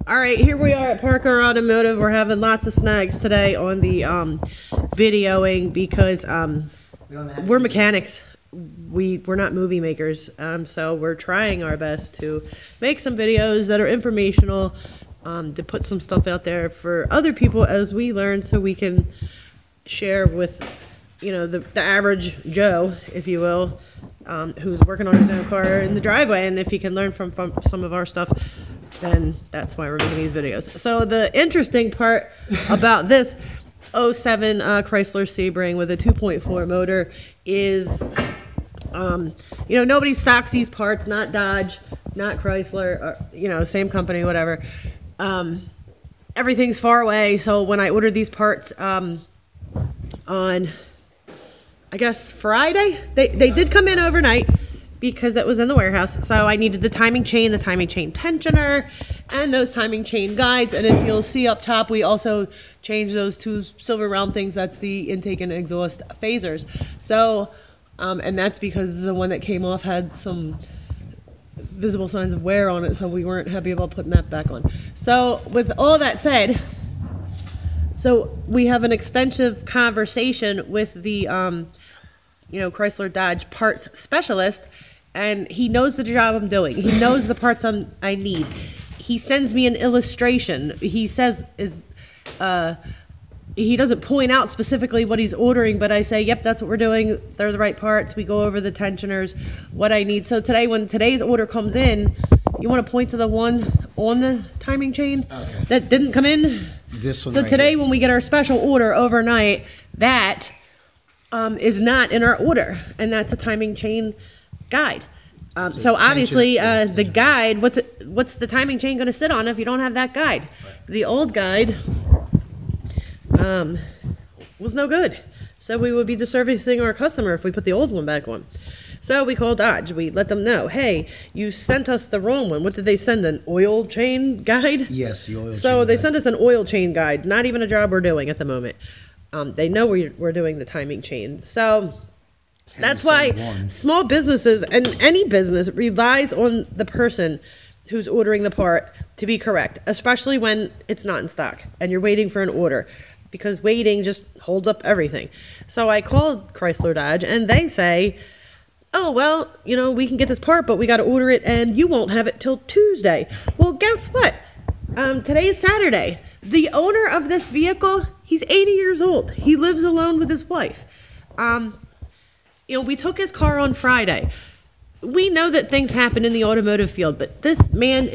All right, here we are at Parker Automotive. We're having lots of snags today on the videoing because we're mechanics. We're not movie makers, so we're trying our best to make some videos that are informational, to put some stuff out there for other people as we learn, so we can share with, you know, the average Joe, if you will, who's working on his own car in the driveway. And if he can learn from some of our stuff, then that's why we're making these videos. So the interesting part about this 07 Chrysler Sebring with a 2.4 motor is, you know, nobody stocks these parts, not Dodge, not Chrysler, or, you know, same company, whatever. Everything's far away. So when I ordered these parts on, I guess, Friday, they did come in overnight because it was in the warehouse. So I needed the timing chain tensioner, and those timing chain guides. And if you'll see up top, we also changed those two silver round things. That's the intake and exhaust phasers. So, and that's because the one that came off had some visible signs of wear on it, so we weren't happy about putting that back on. So with all that said, so we have an extensive conversation with the you know, Chrysler Dodge parts specialist, and he knows the job I'm doing. He knows the parts I need. He sends me an illustration. He says he doesn't point out specifically what he's ordering, but I say, yep, that's what we're doing. They're the right parts. We go over the tensioners, what I need. So today, when today's order comes in, you want to point to the one on the timing chain that didn't come in? This one. So right today, here. when we get our special order overnight, that is not in our order, and that's a timing chain guide. So obviously, the guide, what's the timing chain going to sit on if you don't have that guide? Right. The old guide was no good. So we would be disservicing our customer if we put the old one back on. So we called Dodge. We let them know, hey, you sent us the wrong one. What did they send, an oil chain guide? Yes, the oil chain. So they sent us an oil chain guide, not even a job we're doing at the moment. They know we're doing the timing chain. So that's why small businesses and any business relies on the person who's ordering the part to be correct, especially when it's not in stock and you're waiting for an order, because waiting just holds up everything. So I called Chrysler Dodge, and they say, oh, well, you know, we can get this part, but we got to order it, and you won't have it till Tuesday. Well, guess what? Today is Saturday. The owner of this vehicle, he's 80 years old. He lives alone with his wife. You know, we took his car on Friday. We know that things happen in the automotive field, but this man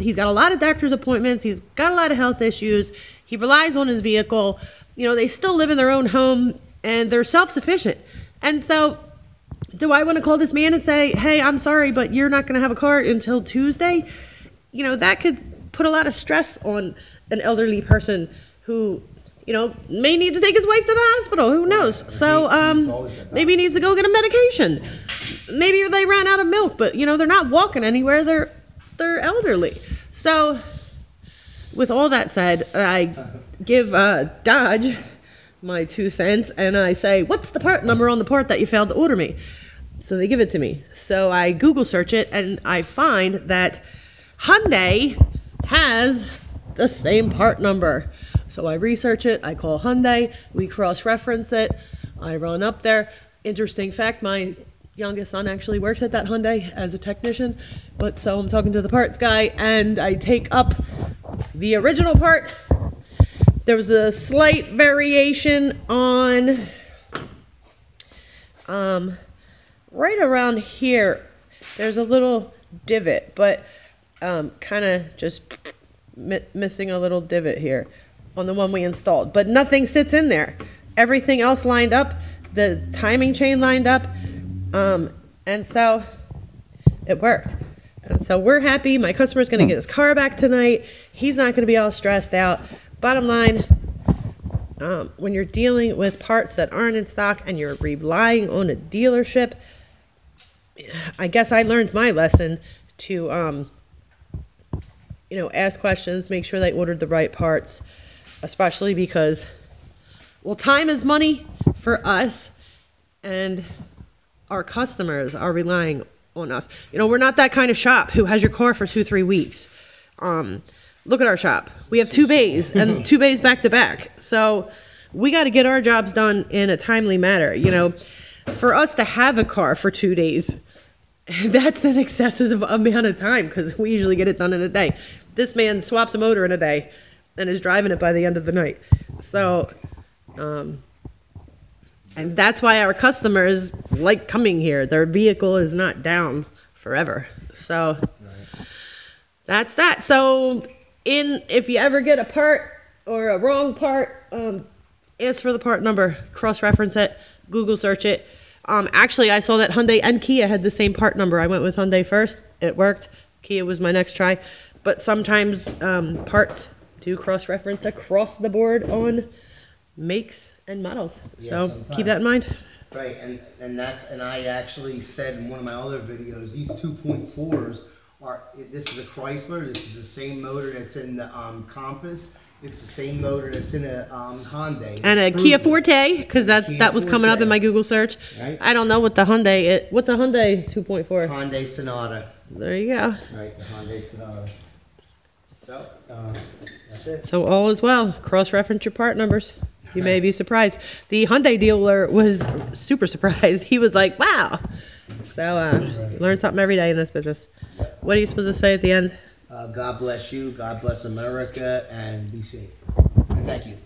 he's got a lot of doctor's appointments. He's got a lot of health issues. He relies on his vehicle. You know, they still live in their own home, and they're self-sufficient. And so, do I want to call this man and say, hey, I'm sorry, but you're not going to have a car until Tuesday? You know, that could put a lot of stress on an elderly person who, you know, may need to take his wife to the hospital. Who knows? So maybe he needs to go get a medication. Maybe they ran out of milk, but, you know, they're not walking anywhere. They're elderly. So with all that said, I give Dodge my 2 cents, and I say, what's the part number on the part that you failed to order me? So they give it to me. So I Google search it, and I find that Hyundai has the same part number. So I research it, I call Hyundai, we cross-reference it, I run up there. Interesting fact, my youngest son actually works at that Hyundai as a technician, but so I'm talking to the parts guy, and I take up the original part. There was a slight variation on right around here. There's a little divot, but kind of just missing a little divot here on the one we installed, but nothing sits in there. Everything else lined up, the timing chain lined up, and so it worked. And so we're happy. My customer's going to get his car back tonight. He's not going to be all stressed out. Bottom line, when you're dealing with parts that aren't in stock and you're relying on a dealership, I guess I learned my lesson to you know, ask questions, make sure they ordered the right parts, especially because, well, time is money for us, and our customers are relying on us. You know, we're not that kind of shop who has your car for 2-3 weeks. look at our shop. We have 2 bays and 2 bays back to back. So we got to get our jobs done in a timely manner. You know, for us to have a car for 2 days, that's an excessive amount of time because we usually get it done in a day. This man swaps a motor in a day and is driving it by the end of the night. So, and that's why our customers like coming here. Their vehicle is not down forever. So that's that. So if you ever get a part or a wrong part, ask for the part number, cross-reference it, Google search it. Actually, I saw that Hyundai and Kia had the same part number. I went with Hyundai first. It worked. Kia was my next try. But sometimes parts do cross-reference across the board on makes and models. Yeah, so sometimes. Keep that in mind. Right, and I actually said in one of my other videos, these 2.4s are, this is a Chrysler. This is the same motor that's in the Compass. It's the same motor that's in a Hyundai. And a Kia Forte, because that was coming up in my Google search. Right. I don't know what the Hyundai is. What's a Hyundai 2.4? Hyundai Sonata. There you go. Right, the Hyundai Sonata. So, that's it. So all is well. Cross-reference your part numbers. You may be surprised. The Hyundai dealer was super surprised. He was like, wow. So you learn something every day in this business. What are you supposed to say at the end? God bless you, God bless America, and be safe. Thank you.